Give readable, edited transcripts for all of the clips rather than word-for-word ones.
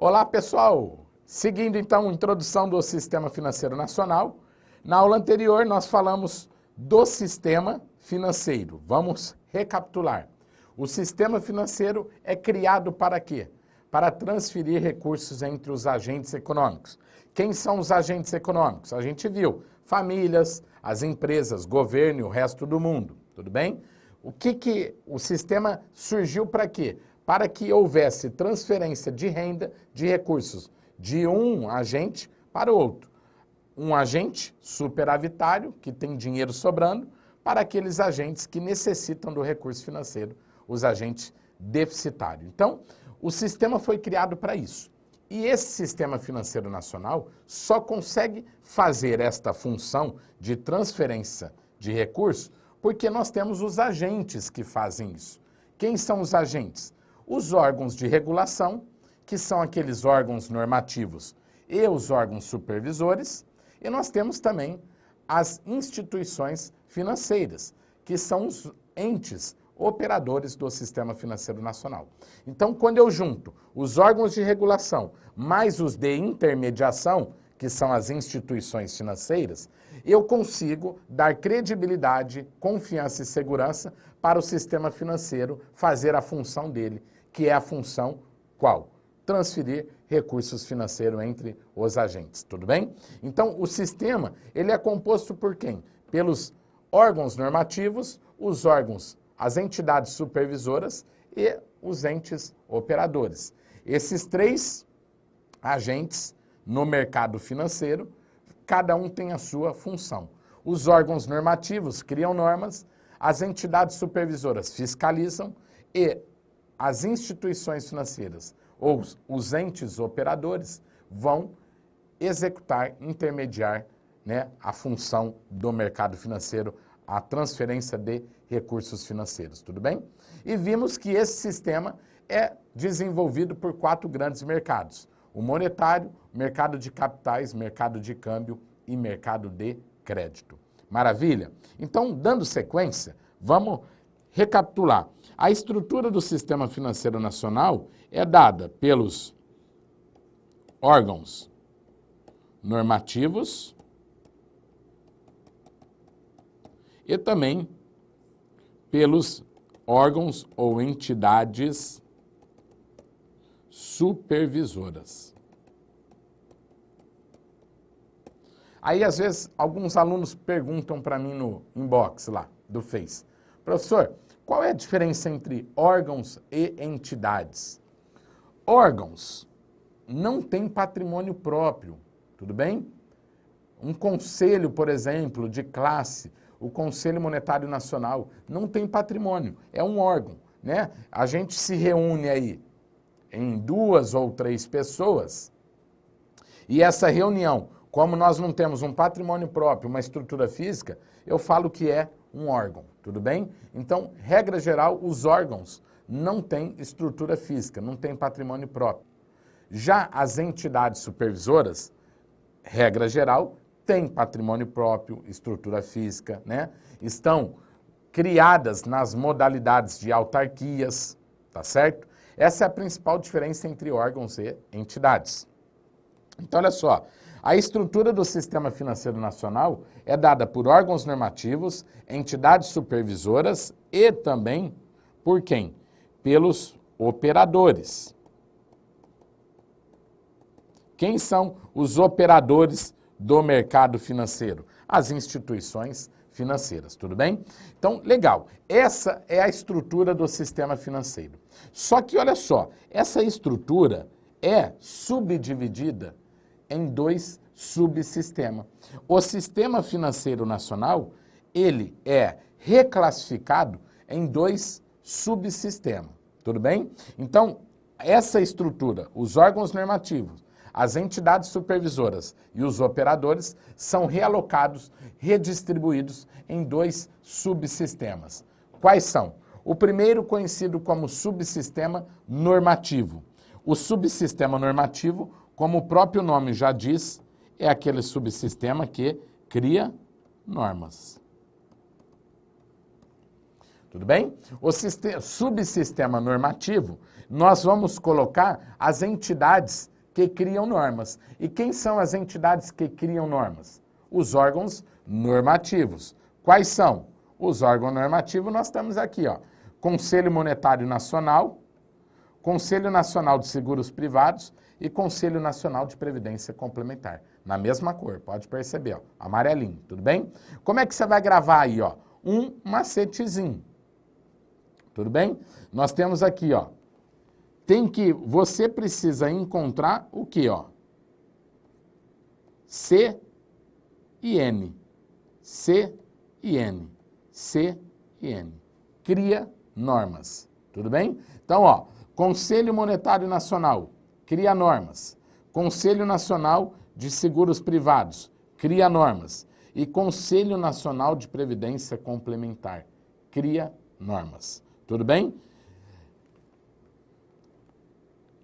Olá, pessoal! Seguindo então a introdução do Sistema Financeiro Nacional, na aula anterior nós falamos do sistema financeiro. Vamos recapitular. O sistema financeiro é criado para quê? Para transferir recursos entre os agentes econômicos. Quem são os agentes econômicos? A gente viu, famílias, as empresas, governo e o resto do mundo, tudo bem? O sistema surgiu para quê? Para que houvesse transferência de renda, de recursos, de um agente para o outro. Um agente superavitário, que tem dinheiro sobrando, para aqueles agentes que necessitam do recurso financeiro, os agentes deficitários. Então, o sistema foi criado para isso. E esse Sistema Financeiro Nacional só consegue fazer esta função de transferência de recursos porque nós temos os agentes que fazem isso. Quem são os agentes? Os órgãos de regulação, que são aqueles órgãos normativos e os órgãos supervisores, e nós temos também as instituições financeiras, que são os entes operadores do Sistema Financeiro Nacional. Então, quando eu junto os órgãos de regulação mais os de intermediação, que são as instituições financeiras, eu consigo dar credibilidade, confiança e segurança para o sistema financeiro fazer a função dele, que é a função qual? Transferir recursos financeiros entre os agentes, tudo bem? Então, o sistema, ele é composto por quem? Pelos órgãos normativos, os órgãos, as entidades supervisoras e os entes operadores. Esses três agentes no mercado financeiro, cada um tem a sua função. Os órgãos normativos criam normas, as entidades supervisoras fiscalizam e as instituições financeiras ou os entes operadores vão executar, intermediar, a função do mercado financeiro, a transferência de recursos financeiros, tudo bem? E vimos que esse sistema é desenvolvido por 4 grandes mercados: o monetário, mercado de capitais, mercado de câmbio e mercado de crédito. Maravilha? Então, dando sequência, vamos recapitular. A estrutura do Sistema Financeiro Nacional é dada pelos órgãos normativos e também pelos órgãos ou entidades supervisoras. Aí, às vezes, alguns alunos perguntam para mim no inbox lá do Face: professor, qual é a diferença entre órgãos e entidades? Órgãos não têm patrimônio próprio, tudo bem? Um conselho, por exemplo, de classe, o Conselho Monetário Nacional, não tem patrimônio, é um órgão, né? A gente se reúne aí em 2 ou 3 pessoas e essa reunião, como nós não temos um patrimônio próprio, uma estrutura física, eu falo que é um órgão, tudo bem? Então, regra geral, os órgãos não têm estrutura física, não têm patrimônio próprio. Já as entidades supervisoras, regra geral, têm patrimônio próprio, estrutura física, Estão criadas nas modalidades de autarquias, tá certo? Essa é a principal diferença entre órgãos e entidades. Então, olha só, a estrutura do Sistema Financeiro Nacional é dada por órgãos normativos, entidades supervisoras e também por quem? Pelos operadores. Quem são os operadores do mercado financeiro? As instituições financeiras, tudo bem? Então, legal, essa é a estrutura do sistema financeiro. Só que, olha só, essa estrutura é subdividida em 2 subsistemas. O Sistema Financeiro Nacional, ele é reclassificado em 2 subsistemas, tudo bem? Então, essa estrutura, os órgãos normativos, as entidades supervisoras e os operadores são realocados, redistribuídos em 2 subsistemas. Quais são? O primeiro, conhecido como subsistema normativo. O subsistema normativo, como o próprio nome já diz, é aquele subsistema que cria normas. Tudo bem? O subsistema normativo nós vamos colocar as entidades que criam normas. E quem são as entidades que criam normas? Os órgãos normativos. Quais são? Os órgãos normativos nós temos aqui, ó. Conselho Monetário Nacional, Conselho Nacional de Seguros Privados e Conselho Nacional de Previdência Complementar. Na mesma cor, pode perceber, ó, amarelinho, tudo bem? Como é que você vai gravar aí, ó? Um macetezinho. Tudo bem? Nós temos aqui, ó. Você precisa encontrar o quê, ó? C e N. C e N. C e N. Cria normas. Tudo bem? Então, ó, Conselho Monetário Nacional cria normas. Conselho Nacional de Seguros Privados cria normas. E Conselho Nacional de Previdência Complementar cria normas. Tudo bem?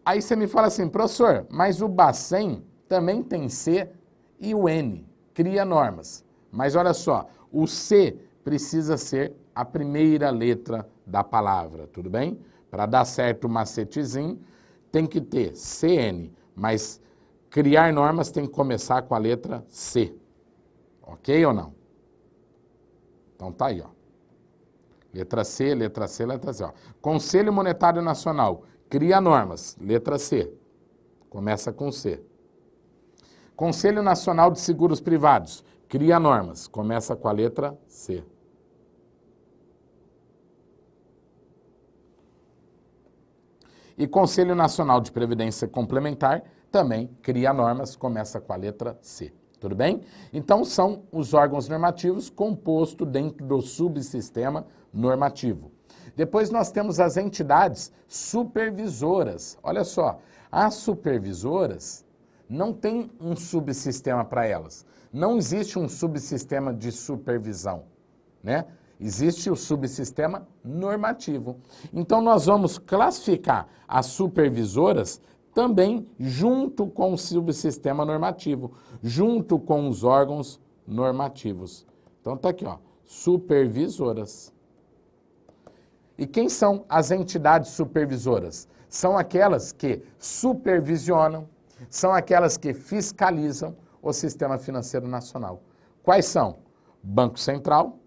Aí você me fala assim, professor, mas o Bacen também tem C e o N, cria normas. Mas olha só, o C precisa ser a primeira letra da palavra, tudo bem? Para dar certo o macetezinho, tem que ter CN, mas criar normas tem que começar com a letra C. Ok ou não? Então tá aí, ó. Letra C, letra C, letra C. Ó. Conselho Monetário Nacional cria normas, letra C. Começa com C. Conselho Nacional de Seguros Privados cria normas, começa com a letra C. E Conselho Nacional de Previdência Complementar também cria normas, começa com a letra C. Tudo bem? Então, são os órgãos normativos compostos dentro do subsistema normativo. Depois nós temos as entidades supervisoras. Olha só, as supervisoras não tem um subsistema para elas. Não existe um subsistema de supervisão, né? Existe o subsistema normativo. Então, nós vamos classificar as supervisoras também junto com o subsistema normativo, junto com os órgãos normativos. Então, tá aqui, ó, supervisoras. E quem são as entidades supervisoras? São aquelas que supervisionam, são aquelas que fiscalizam o sistema financeiro nacional. Quais são? Banco Central,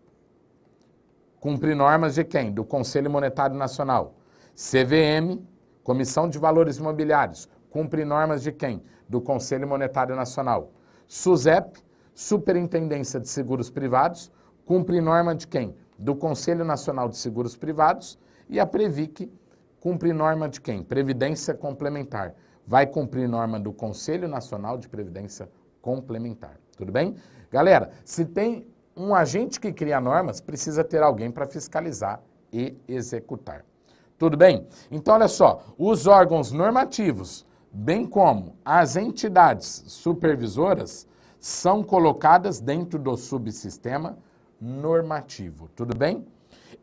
cumpre normas de quem? Do Conselho Monetário Nacional. CVM, Comissão de Valores Imobiliários, cumpre normas de quem? Do Conselho Monetário Nacional. SUSEP, Superintendência de Seguros Privados, cumpre norma de quem? Do Conselho Nacional de Seguros Privados. E a Previc, cumpre norma de quem? Previdência Complementar. Vai cumprir norma do Conselho Nacional de Previdência Complementar. Tudo bem? Galera, se tem um agente que cria normas, precisa ter alguém para fiscalizar e executar. Tudo bem? Então, olha só, os órgãos normativos, bem como as entidades supervisoras, são colocadas dentro do subsistema normativo. Tudo bem?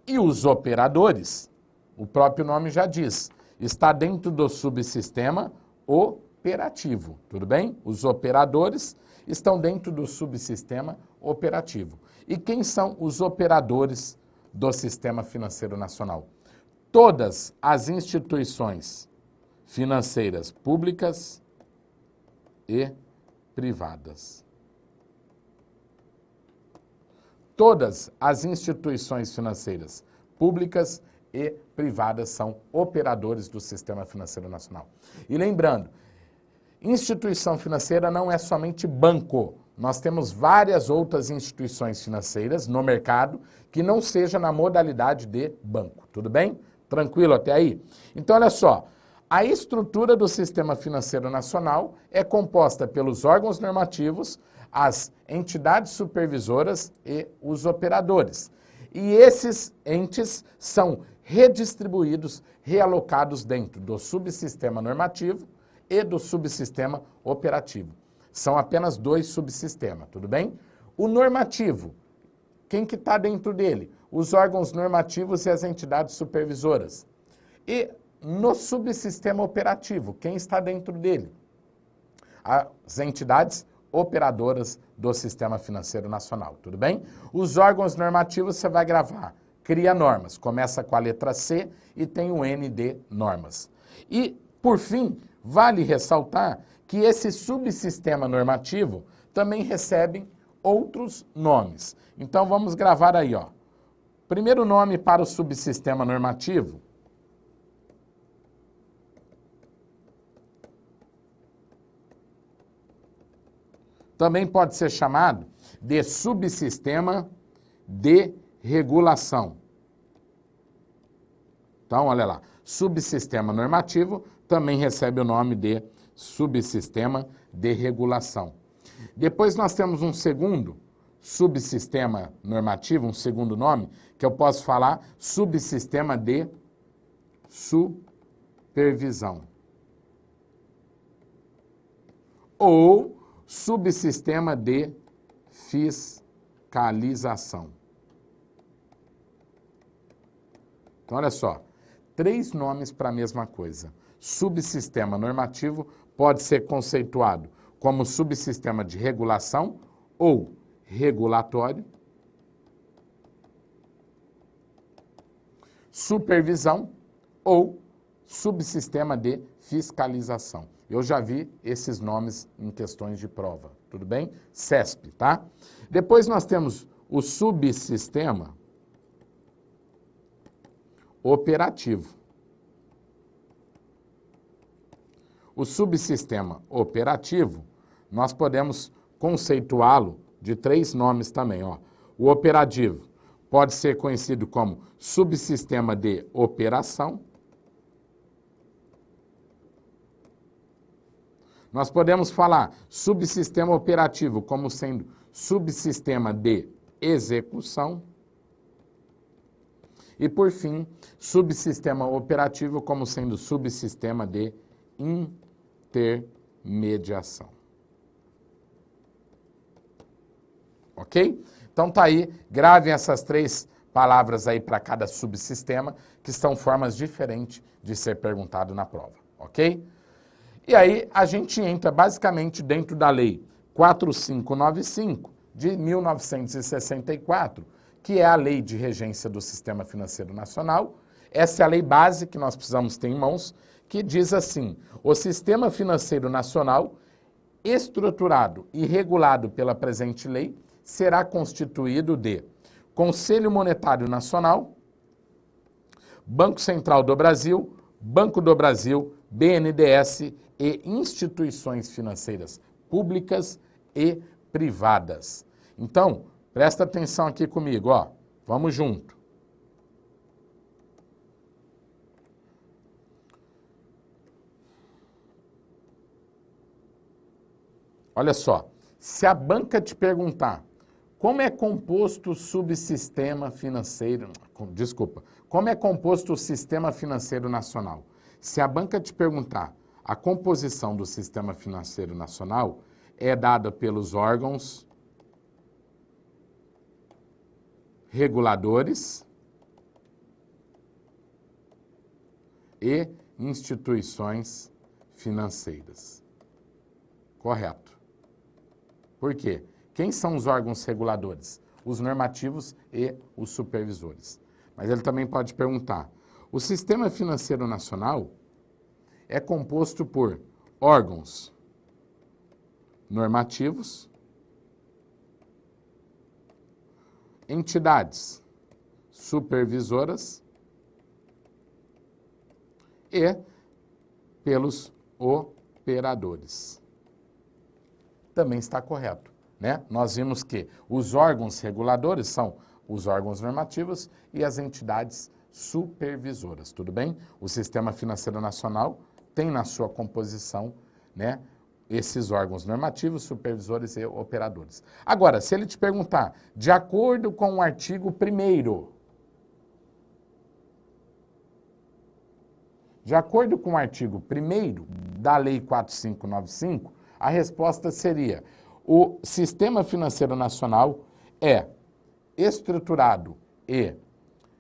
E os operadores, o próprio nome já diz, está dentro do subsistema operativo. Tudo bem? Os operadores estão dentro do subsistema operativo. E quem são os operadores do Sistema Financeiro Nacional? Todas as instituições financeiras públicas e privadas. Todas as instituições financeiras públicas e privadas são operadores do Sistema Financeiro Nacional. E lembrando, instituição financeira não é somente banco. Nós temos várias outras instituições financeiras no mercado que não seja na modalidade de banco. Tudo bem? Tranquilo até aí? Então, olha só. A estrutura do Sistema Financeiro Nacional é composta pelos órgãos normativos, as entidades supervisoras e os operadores. E esses entes são redistribuídos, realocados dentro do subsistema normativo e do subsistema operativo. São apenas dois subsistemas, tudo bem? O normativo, quem que está dentro dele? Os órgãos normativos e as entidades supervisoras. E no subsistema operativo, quem está dentro dele? As entidades operadoras do Sistema Financeiro Nacional, tudo bem? Os órgãos normativos você vai gravar, cria normas, começa com a letra C e tem o N de normas. E, por fim, vale ressaltar que esse subsistema normativo também recebe outros nomes. Então, vamos gravar aí, ó. Primeiro nome para o subsistema normativo também pode ser chamado de subsistema de regulação. Então, olha lá, subsistema normativo também recebe o nome de subsistema de regulação. Depois nós temos um segundo subsistema normativo, um segundo nome, que eu posso falar subsistema de supervisão. Ou subsistema de fiscalização. Então, olha só, 3 nomes para a mesma coisa. Subsistema normativo pode ser conceituado como subsistema de regulação ou regulatório. Supervisão ou subsistema de fiscalização. Eu já vi esses nomes em questões de prova, tudo bem? CESP, tá? Depois nós temos o subsistema operativo. O subsistema operativo, nós podemos conceituá-lo de 3 nomes também, ó. O operativo pode ser conhecido como subsistema de operação. Nós podemos falar subsistema operativo como sendo subsistema de execução. E, por fim, subsistema operativo como sendo subsistema de intermediação. Ok? Então tá aí, gravem essas 3 palavras aí para cada subsistema, que são formas diferentes de ser perguntado na prova, ok? E aí a gente entra basicamente dentro da Lei 4595 de 1964, que é a Lei de Regência do Sistema Financeiro Nacional. Essa é a lei base que nós precisamos ter em mãos, que diz assim: o Sistema Financeiro Nacional, estruturado e regulado pela presente lei, será constituído de Conselho Monetário Nacional, Banco Central do Brasil, Banco do Brasil, BNDES e instituições financeiras públicas e privadas. Então, presta atenção aqui comigo, ó. Vamos junto. Olha só, se a banca te perguntar como é composto o subsistema financeiro, como é composto o Sistema Financeiro Nacional? Se a banca te perguntar a composição do Sistema Financeiro Nacional, é dada pelos órgãos reguladores e instituições financeiras. Correto. Por quê? Quem são os órgãos reguladores? Os normativos e os supervisores. Mas ele também pode perguntar: o Sistema Financeiro Nacional é composto por órgãos normativos, entidades supervisoras e pelos operadores. Também está correto, né? Nós vimos que os órgãos reguladores são os órgãos normativos e as entidades supervisoras, tudo bem? O Sistema Financeiro Nacional tem na sua composição, né, esses órgãos normativos, supervisores e operadores. Agora, se ele te perguntar, de acordo com o artigo 1º, de acordo com o artigo 1º da Lei 4595, a resposta seria: o Sistema Financeiro Nacional é estruturado e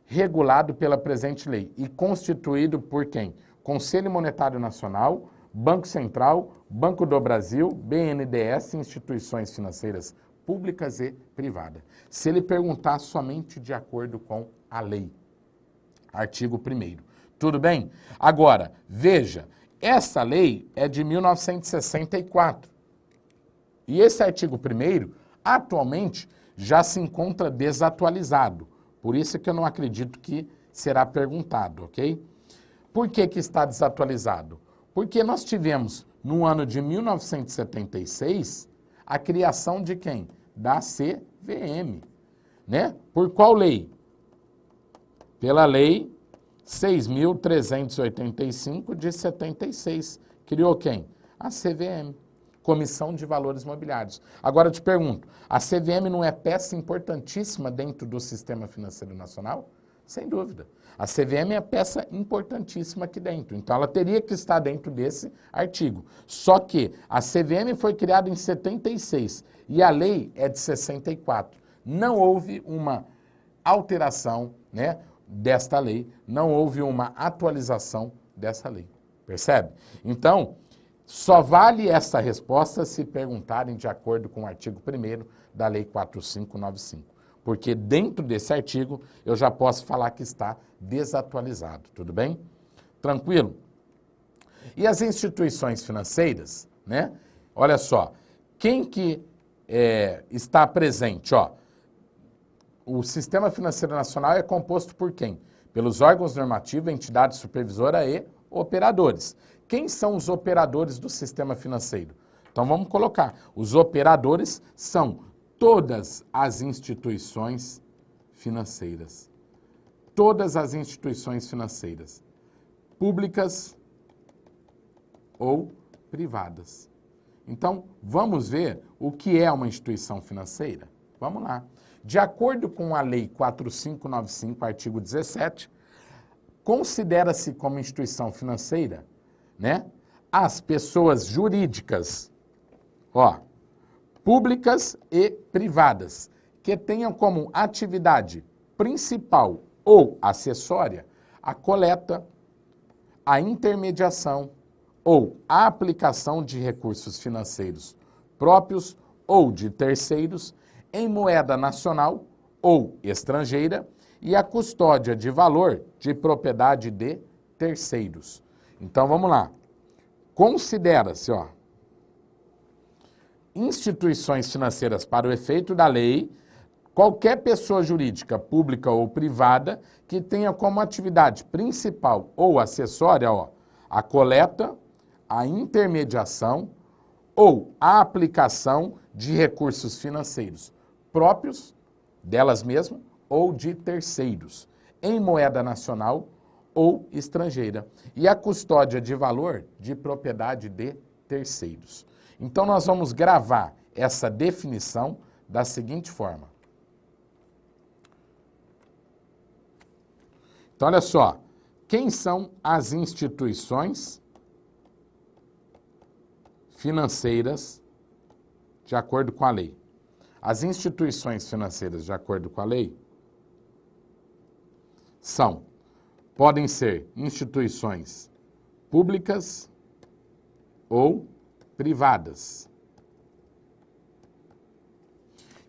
regulado pela presente lei e constituído por quem? Conselho Monetário Nacional, Banco Central, Banco do Brasil, BNDES, instituições financeiras públicas e privadas. Se ele perguntar somente de acordo com a lei, artigo 1º. Tudo bem? Agora, veja, essa lei é de 1964. E esse artigo 1º, atualmente, já se encontra desatualizado. Por isso que eu não acredito que será perguntado, ok? Por que que está desatualizado? Porque nós tivemos, no ano de 1976, a criação de quem? Da CVM, né? Por qual lei? Pela lei 6.385 de 76. Criou quem? A CVM, Comissão de Valores Mobiliários. Agora eu te pergunto, a CVM não é peça importantíssima dentro do Sistema Financeiro Nacional? Sem dúvida. A CVM é peça importantíssima aqui dentro, então ela teria que estar dentro desse artigo. Só que a CVM foi criada em 76 e a lei é de 64. Não houve uma alteração, né, desta lei, não houve uma atualização dessa lei. Percebe? Então, só vale essa resposta se perguntarem de acordo com o artigo 1º da Lei 4595. Porque dentro desse artigo eu já posso falar que está desatualizado, tudo bem? Tranquilo? E as instituições financeiras, né? Olha só, quem que está presente, ó? O Sistema Financeiro Nacional é composto por quem? Pelos órgãos normativos, entidade supervisora e operadores. Quem são os operadores do sistema financeiro? Então vamos colocar, os operadores são todas as instituições financeiras. Todas as instituições financeiras, públicas ou privadas. Então, vamos ver o que é uma instituição financeira? Vamos lá. De acordo com a Lei 4595, artigo 17, considera-se como instituição financeira, né, as pessoas jurídicas, ó, públicas e privadas, que tenham como atividade principal ou acessória a coleta, a intermediação ou a aplicação de recursos financeiros próprios ou de terceiros em moeda nacional ou estrangeira e a custódia de valor de propriedade de terceiros. Então vamos lá. Considera-se, ó, instituições financeiras para o efeito da lei, qualquer pessoa jurídica, pública ou privada, que tenha como atividade principal ou acessória, ó, a coleta, a intermediação ou a aplicação de recursos financeiros próprios, delas mesmas, ou de terceiros, em moeda nacional ou estrangeira, e a custódia de valor de propriedade de terceiros. Então, nós vamos gravar essa definição da seguinte forma. Então, olha só, quem são as instituições financeiras de acordo com a lei? As instituições financeiras de acordo com a lei podem ser instituições públicas ou privadas,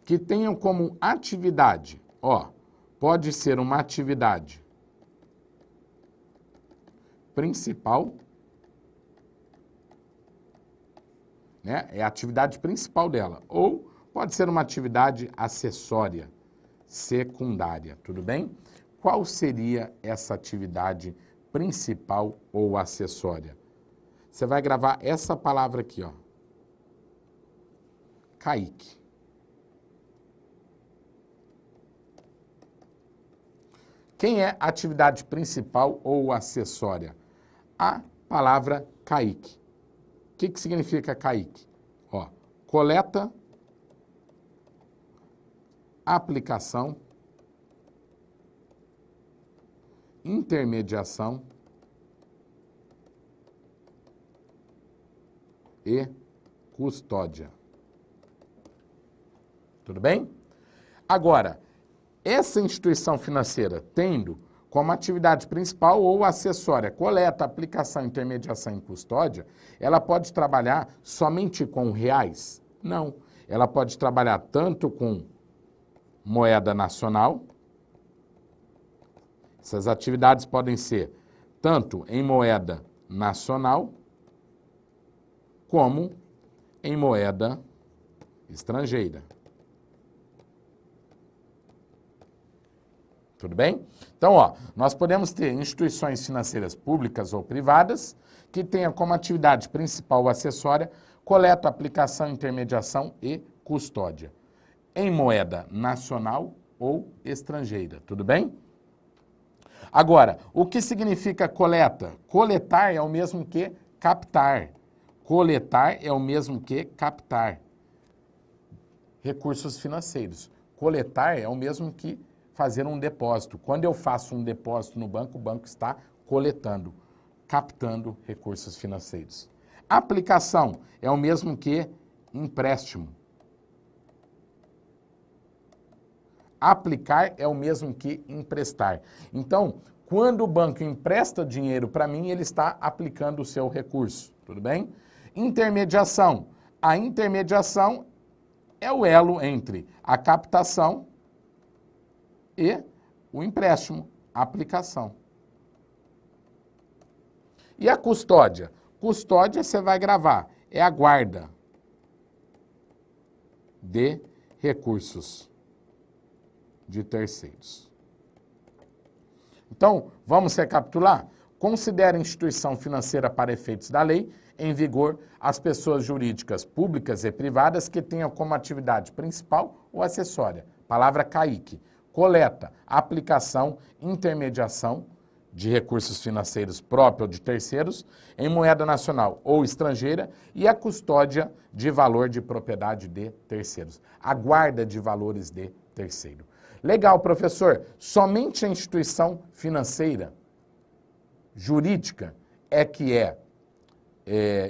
que tenham como atividade, ó, pode ser uma atividade principal, né? É a atividade principal dela, ou pode ser uma atividade acessória, secundária, tudo bem? Qual seria essa atividade principal ou acessória? Você vai gravar essa palavra aqui, ó. CAIC. Quem é atividade principal ou acessória? A palavra CAIC. O que significa CAIC? Ó, coleta, aplicação, intermediação e custódia. Tudo bem? Agora, essa instituição financeira tendo como atividade principal ou acessória coleta, aplicação, intermediação e custódia, ela pode trabalhar somente com reais? Não. Ela pode trabalhar tanto com moeda nacional. Essas atividades podem ser tanto em moeda nacional como em moeda estrangeira. Tudo bem? Então, ó, nós podemos ter instituições financeiras públicas ou privadas que tenham como atividade principal ou acessória coleta, aplicação, intermediação e custódia em moeda nacional ou estrangeira. Tudo bem? Agora, o que significa coleta? Coletar é o mesmo que captar. Coletar é o mesmo que captar recursos financeiros. Coletar é o mesmo que fazer um depósito. Quando eu faço um depósito no banco, o banco está coletando, captando recursos financeiros. Aplicação é o mesmo que empréstimo. Aplicar é o mesmo que emprestar. Então, quando o banco empresta dinheiro para mim, ele está aplicando o seu recurso, tudo bem? Intermediação. A intermediação é o elo entre a captação e o empréstimo, a aplicação. E a custódia? Custódia você vai gravar, é a guarda de recursos de terceiros. Então, vamos recapitular? Considera instituição financeira para efeitos da lei em vigor as pessoas jurídicas públicas e privadas que tenham como atividade principal ou acessória. Palavra CAIC. Coleta, aplicação, intermediação de recursos financeiros próprios ou de terceiros em moeda nacional ou estrangeira e a custódia de valor de propriedade de terceiros. A guarda de valores de terceiro. Legal, professor. Somente a instituição financeira jurídica é que é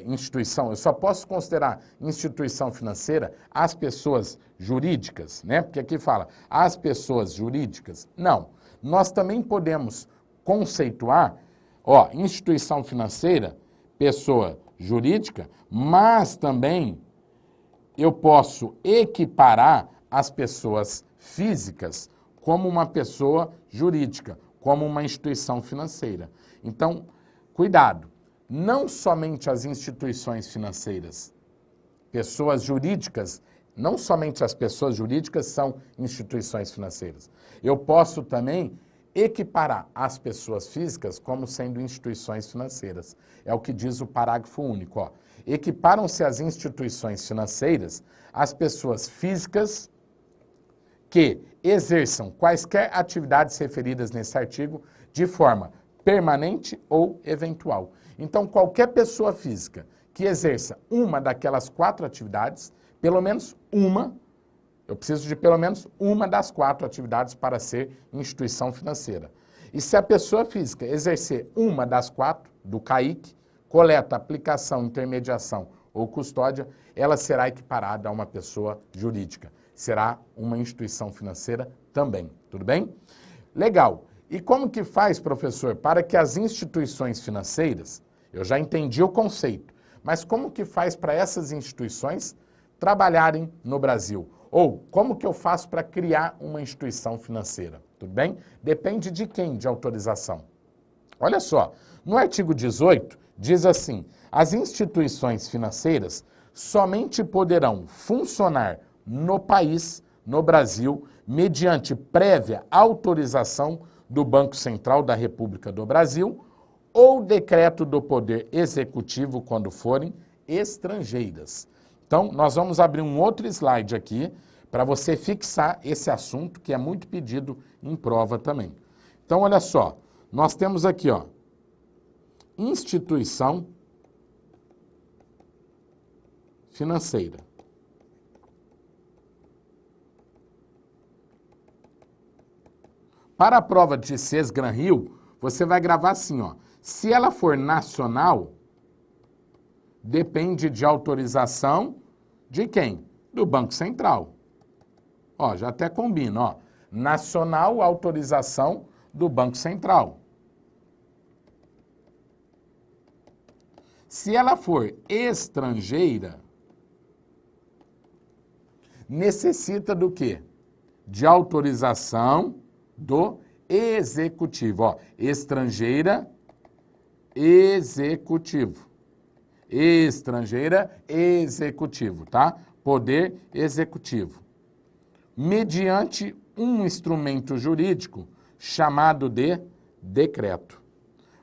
instituição. Eu só posso considerar instituição financeira as pessoas jurídicas, né? Porque aqui fala as pessoas jurídicas. Não. Nós também podemos conceituar, ó, instituição financeira, pessoa jurídica, mas também eu posso equiparar as pessoas físicas como uma pessoa jurídica, como uma instituição financeira. Então, cuidado, não somente as instituições financeiras, pessoas jurídicas, não somente as pessoas jurídicas são instituições financeiras. Eu posso também equiparar as pessoas físicas como sendo instituições financeiras. É o que diz o parágrafo único, ó. Equiparam-se as instituições financeiras às pessoas físicas que exerçam quaisquer atividades referidas nesse artigo de forma permanente ou eventual. Então, qualquer pessoa física que exerça uma daquelas 4 atividades, pelo menos uma, eu preciso de pelo menos uma das 4 atividades para ser instituição financeira. E se a pessoa física exercer uma das 4 do CAIC, coleta, aplicação, intermediação ou custódia, ela será equiparada a uma pessoa jurídica. Será uma instituição financeira também, tudo bem? Legal. E como que faz, professor, para que as instituições financeiras, eu já entendi o conceito, mas como que faz para essas instituições trabalharem no Brasil? Ou como que eu faço para criar uma instituição financeira? Tudo bem? Depende de quem de autorização. Olha só, no artigo 18 diz assim, as instituições financeiras somente poderão funcionar no país, no Brasil, mediante prévia autorização do Banco Central da República do Brasil ou decreto do Poder Executivo quando forem estrangeiras. Então, nós vamos abrir um outro slide aqui para você fixar esse assunto que é muito pedido em prova também. Então, olha só, nós temos aqui, ó, instituição financeira. Para a prova de SES Gran Rio, você vai gravar assim, ó. Se ela for nacional, depende de autorização de quem? Do Banco Central. Ó, já até combina, ó. Nacional, autorização do Banco Central. Se ela for estrangeira, necessita do quê? De autorização do Executivo. Ó, estrangeira executivo. Estrangeira, executivo, tá? Poder executivo. Mediante um instrumento jurídico chamado de decreto.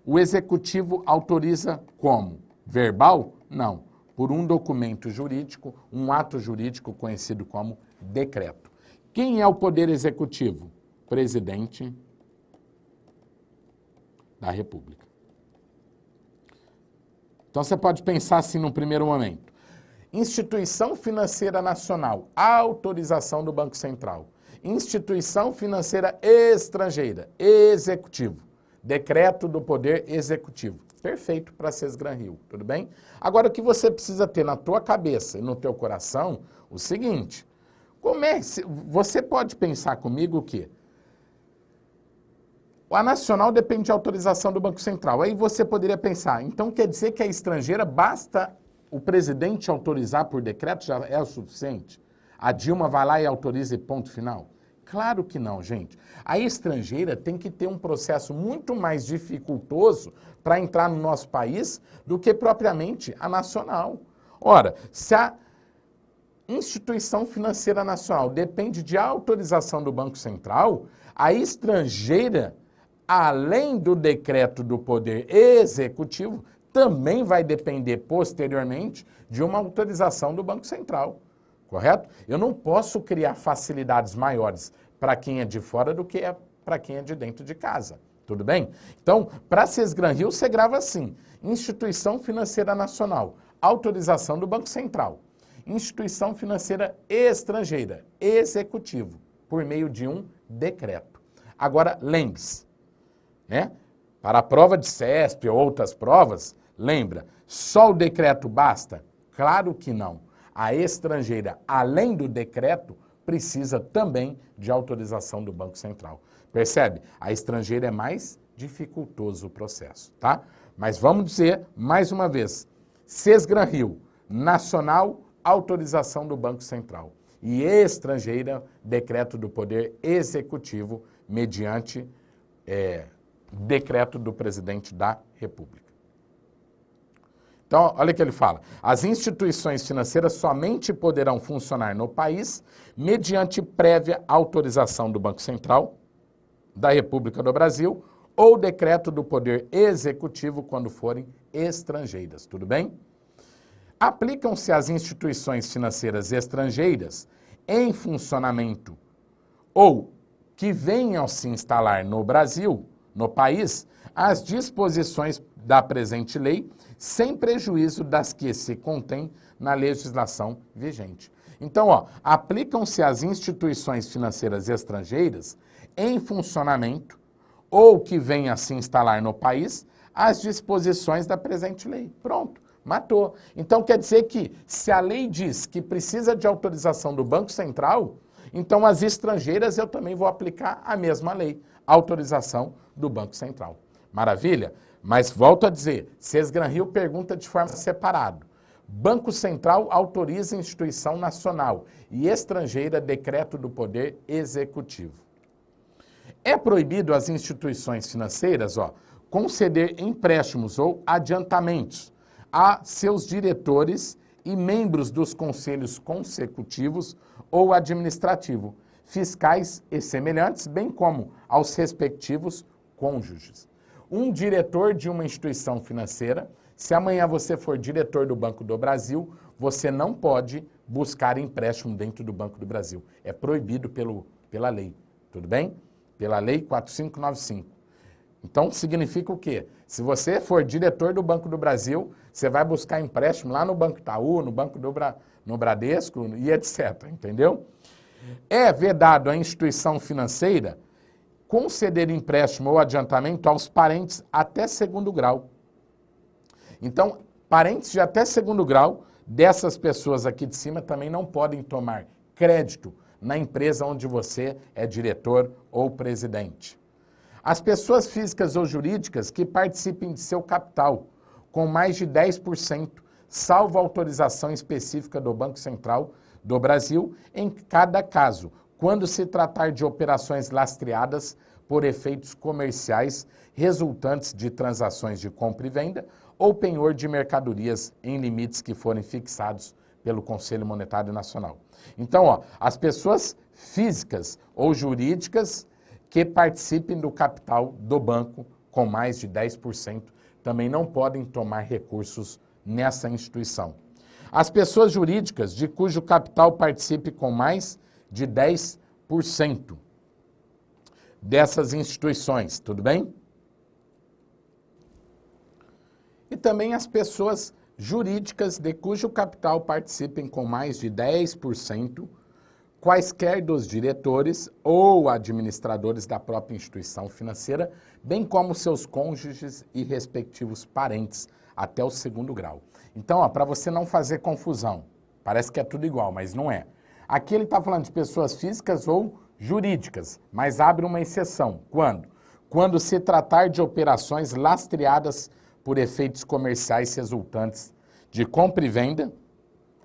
O executivo autoriza como? Verbal? Não. Por um documento jurídico, um ato jurídico conhecido como decreto. Quem é o poder executivo? Presidente da República. Então você pode pensar assim num primeiro momento. Instituição financeira nacional, autorização do Banco Central. Instituição financeira estrangeira, executivo. Decreto do Poder Executivo. Perfeito para Sesgran-Rio, tudo bem? Agora, o que você precisa ter na tua cabeça e no teu coração, o seguinte, você pode pensar comigo o quê? A nacional depende de autorização do Banco Central. Aí você poderia pensar, então quer dizer que a estrangeira basta o presidente autorizar por decreto, já é o suficiente? A Dilma vai lá e autoriza e ponto final? Claro que não, gente. A estrangeira tem que ter um processo muito mais dificultoso para entrar no nosso país do que propriamente a nacional. Ora, se a instituição financeira nacional depende de autorização do Banco Central, a estrangeira, além do decreto do Poder Executivo, também vai depender posteriormente de uma autorização do Banco Central. Correto? Eu não posso criar facilidades maiores para quem é de fora do que para quem é de dentro de casa. Tudo bem? Então, para Sesgran-Rio, você grava assim: Instituição Financeira Nacional, autorização do Banco Central. Instituição Financeira Estrangeira, executivo, por meio de um decreto. Agora, lembre-se, né? Para a prova de CESP ou outras provas, lembra, só o decreto basta? Claro que não. A estrangeira, além do decreto, precisa também de autorização do Banco Central. Percebe? A estrangeira é mais dificultoso o processo, tá? Mas vamos dizer, mais uma vez, Sesgran-Rio, nacional, autorização do Banco Central. E estrangeira, decreto do Poder Executivo, mediante decreto do Presidente da República. Então, olha o que ele fala. As instituições financeiras somente poderão funcionar no país mediante prévia autorização do Banco Central da República do Brasil ou decreto do Poder Executivo quando forem estrangeiras. Tudo bem? Aplicam-se às instituições financeiras estrangeiras em funcionamento ou que venham se instalar no Brasil, no país, as disposições da presente lei, sem prejuízo das que se contém na legislação vigente. Então, aplicam-se às instituições financeiras estrangeiras em funcionamento ou que venha a se instalar no país as disposições da presente lei. Pronto, matou. Então, quer dizer que se a lei diz que precisa de autorização do Banco Central, então as estrangeiras eu também vou aplicar a mesma lei, autorização do Banco Central. Maravilha? Mas volto a dizer, Sesgran-Rio pergunta de forma separada. Banco Central autoriza instituição nacional e estrangeira decreto do Poder Executivo. É proibido às instituições financeiras conceder empréstimos ou adiantamentos a seus diretores e membros dos conselhos consecutivos ou administrativo, fiscais e semelhantes, bem como aos respectivos cônjuges. Um diretor de uma instituição financeira, se amanhã você for diretor do Banco do Brasil, você não pode buscar empréstimo dentro do Banco do Brasil. É proibido pela lei, tudo bem? Pela lei 4595. Então, significa o quê? Se você for diretor do Banco do Brasil, você vai buscar empréstimo lá no Banco Itaú, no Banco no Bradesco e etc., entendeu? É vedado à instituição financeira conceder empréstimo ou adiantamento aos parentes até segundo grau. Então, parentes de até segundo grau dessas pessoas aqui de cima também não podem tomar crédito na empresa onde você é diretor ou presidente. As pessoas físicas ou jurídicas que participem de seu capital com mais de 10%, salvo autorização específica do Banco Central do Brasil, em cada caso, quando se tratar de operações lastreadas por efeitos comerciais resultantes de transações de compra e venda ou penhor de mercadorias em limites que forem fixados pelo Conselho Monetário Nacional. Então, ó, as pessoas físicas ou jurídicas que participem do capital do banco com mais de 10% também não podem tomar recursos nessa instituição. As pessoas jurídicas de cujo capital participe com mais de 10% dessas instituições, tudo bem? E também as pessoas jurídicas de cujo capital participem com mais de 10%, quaisquer dos diretores ou administradores da própria instituição financeira, bem como seus cônjuges e respectivos parentes, até o 2º grau. Então, para você não fazer confusão, parece que é tudo igual, mas não é. Aqui ele está falando de pessoas físicas ou jurídicas, mas abre uma exceção. Quando? Quando se tratar de operações lastreadas por efeitos comerciais resultantes de compra e venda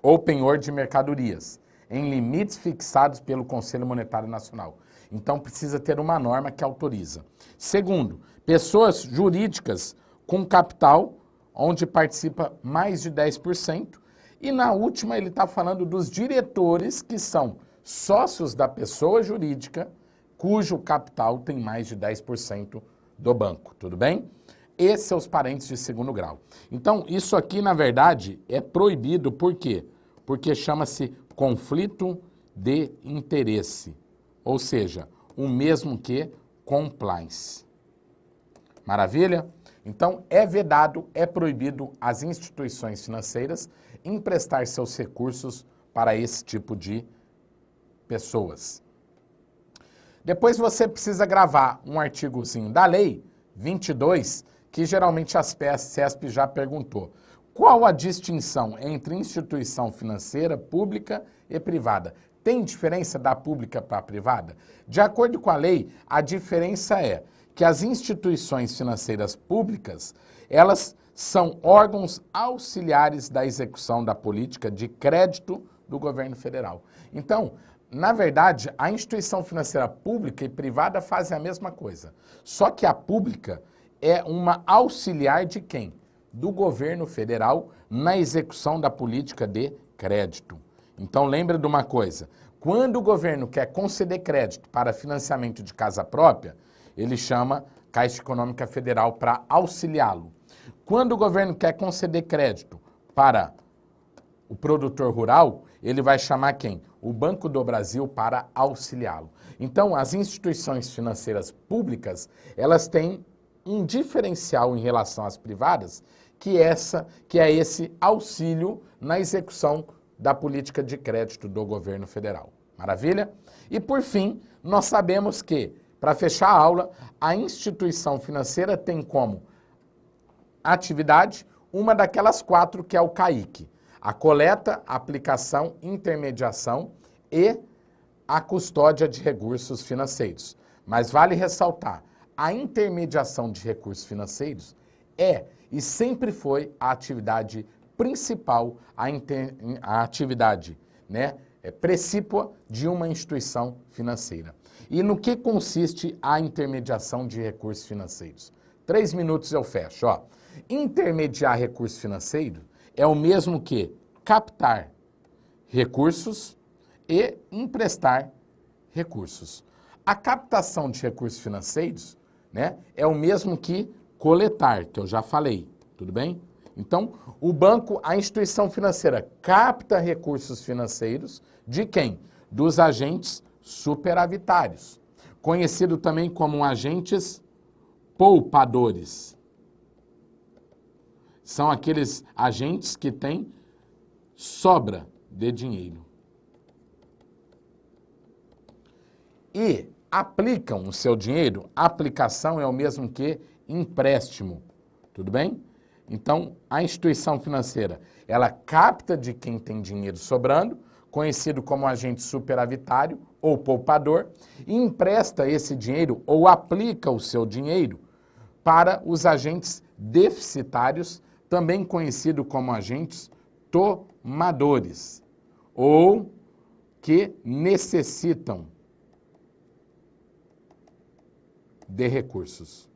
ou penhor de mercadorias, em limites fixados pelo Conselho Monetário Nacional. Então, precisa ter uma norma que autoriza. Segundo, pessoas jurídicas com capital, onde participa mais de 10%. E na última, ele está falando dos diretores que são sócios da pessoa jurídica, cujo capital tem mais de 10% do banco, tudo bem? E seus parentes de 2º grau. Então, isso aqui, na verdade, é proibido, por quê? Porque chama-se conflito de interesse, ou seja, o mesmo que compliance. Maravilha? Então, é vedado, é proibido às instituições financeiras emprestar seus recursos para esse tipo de pessoas. Depois você precisa gravar um artigozinho da lei 22, que geralmente a CESP já perguntou. Qual a distinção entre instituição financeira pública e privada? Tem diferença da pública para a privada? De acordo com a lei, a diferença é que as instituições financeiras públicas, elas são órgãos auxiliares da execução da política de crédito do governo federal. Então, na verdade, a instituição financeira pública e privada fazem a mesma coisa. Só que a pública é uma auxiliar de quem? Do governo federal na execução da política de crédito. Então, lembra de uma coisa, quando o governo quer conceder crédito para financiamento de casa própria, ele chama Caixa Econômica Federal para auxiliá-lo. Quando o governo quer conceder crédito para o produtor rural, ele vai chamar quem? O Banco do Brasil para auxiliá-lo. Então, as instituições financeiras públicas, elas têm um diferencial em relação às privadas, que é esse auxílio na execução da política de crédito do governo federal. Maravilha? E por fim, nós sabemos que, para fechar a aula, a instituição financeira tem como atividade uma daquelas 4 que é o CAIC. A coleta, a aplicação, intermediação e a custódia de recursos financeiros. Mas vale ressaltar, a intermediação de recursos financeiros é e sempre foi a atividade principal, a atividade precípua de uma instituição financeira. E no que consiste a intermediação de recursos financeiros? 3 minutos eu fecho. Ó. Intermediar recursos financeiros é o mesmo que captar recursos e emprestar recursos. A captação de recursos financeiros é o mesmo que coletar, que eu já falei, tudo bem? Então, o banco, a instituição financeira, capta recursos financeiros de quem? Dos agentes superavitários, conhecido também como agentes poupadores. São aqueles agentes que têm sobra de dinheiro. E aplicam o seu dinheiro, aplicação é o mesmo que empréstimo, tudo bem? Então, a instituição financeira, ela capta de quem tem dinheiro sobrando, conhecido como agente superavitário ou poupador, e empresta esse dinheiro ou aplica o seu dinheiro para os agentes deficitários, também conhecido como agentes tomadores, ou que necessitam de recursos.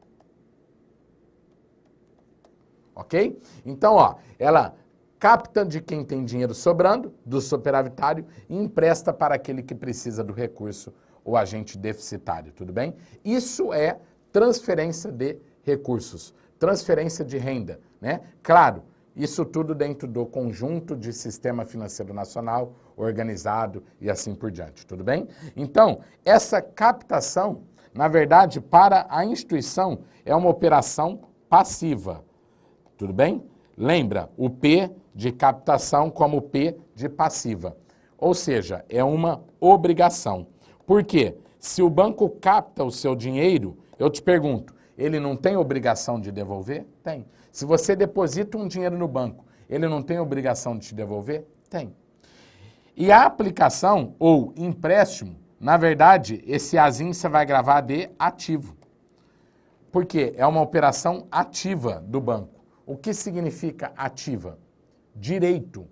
Ok? Então, ó, ela capta de quem tem dinheiro sobrando, do superavitário, e empresta para aquele que precisa do recurso, o agente deficitário, tudo bem? Isso é transferência de recursos, transferência de renda, né? Claro, isso tudo dentro do conjunto de sistema financeiro nacional, organizado e assim por diante, tudo bem? Então, essa captação, na verdade, para a instituição, é uma operação passiva, tudo bem? Lembra, o P de captação como P de passiva, ou seja, é uma obrigação. Por quê? Se o banco capta o seu dinheiro, eu te pergunto, ele não tem obrigação de devolver? Tem. Se você deposita um dinheiro no banco, ele não tem obrigação de te devolver? Tem. E a aplicação ou empréstimo, na verdade, esse azinho você vai gravar de ativo. Por quê? É uma operação ativa do banco. O que significa ativa? Direito.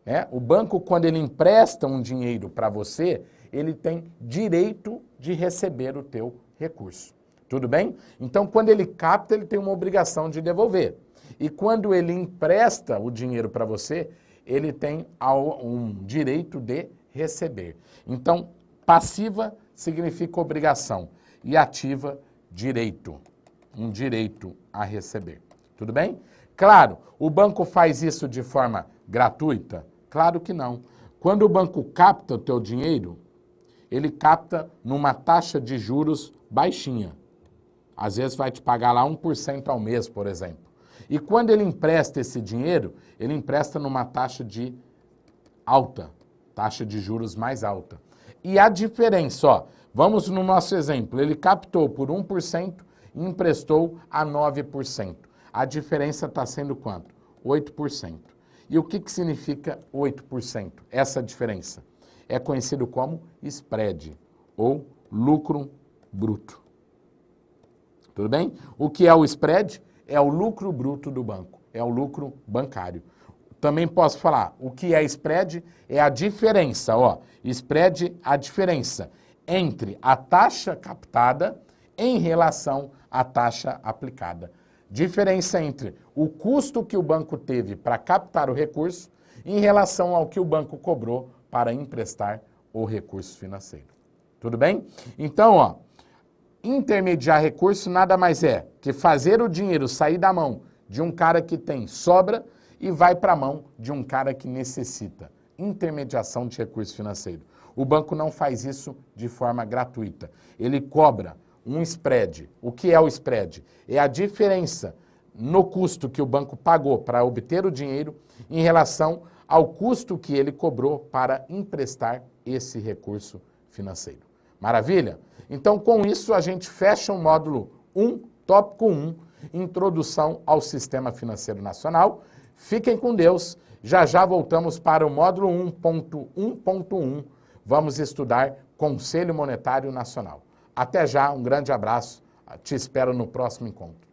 Né? O banco, quando ele empresta um dinheiro para você, ele tem direito de receber o teu recurso. Tudo bem? Então, quando ele capta, ele tem uma obrigação de devolver. E quando ele empresta o dinheiro para você, ele tem um direito de receber. Então, passiva significa obrigação e ativa, direito. Um direito a receber. Tudo bem? Claro, o banco faz isso de forma gratuita? Claro que não. Quando o banco capta o teu dinheiro, ele capta numa taxa de juros baixinha. Às vezes vai te pagar lá 1% ao mês, por exemplo. E quando ele empresta esse dinheiro, ele empresta numa taxa de alta, taxa de juros mais alta. E a diferença, ó, vamos no nosso exemplo, ele captou por 1% e emprestou a 9%. A diferença está sendo quanto? 8%. E o que significa 8%? Essa diferença é conhecido como spread, ou lucro bruto. Tudo bem? O que é o spread? É o lucro bruto do banco, é o lucro bancário. Também posso falar, o que é spread? É a diferença, ó. Spread, a diferença entre a taxa captada em relação à taxa aplicada. Diferença entre o custo que o banco teve para captar o recurso em relação ao que o banco cobrou para emprestar o recurso financeiro. Tudo bem? Então, ó, intermediar recurso nada mais é que fazer o dinheiro sair da mão de um cara que tem sobra e vai para a mão de um cara que necessita. Intermediação de recurso financeiro. O banco não faz isso de forma gratuita. Ele cobra um spread. O que é o spread? É a diferença no custo que o banco pagou para obter o dinheiro em relação ao custo que ele cobrou para emprestar esse recurso financeiro. Maravilha? Então, com isso, a gente fecha o módulo 1, tópico 1, Introdução ao Sistema Financeiro Nacional. Fiquem com Deus. Já já voltamos para o módulo 1.1.1. Vamos estudar Conselho Monetário Nacional. Até já, um grande abraço. Te espero no próximo encontro.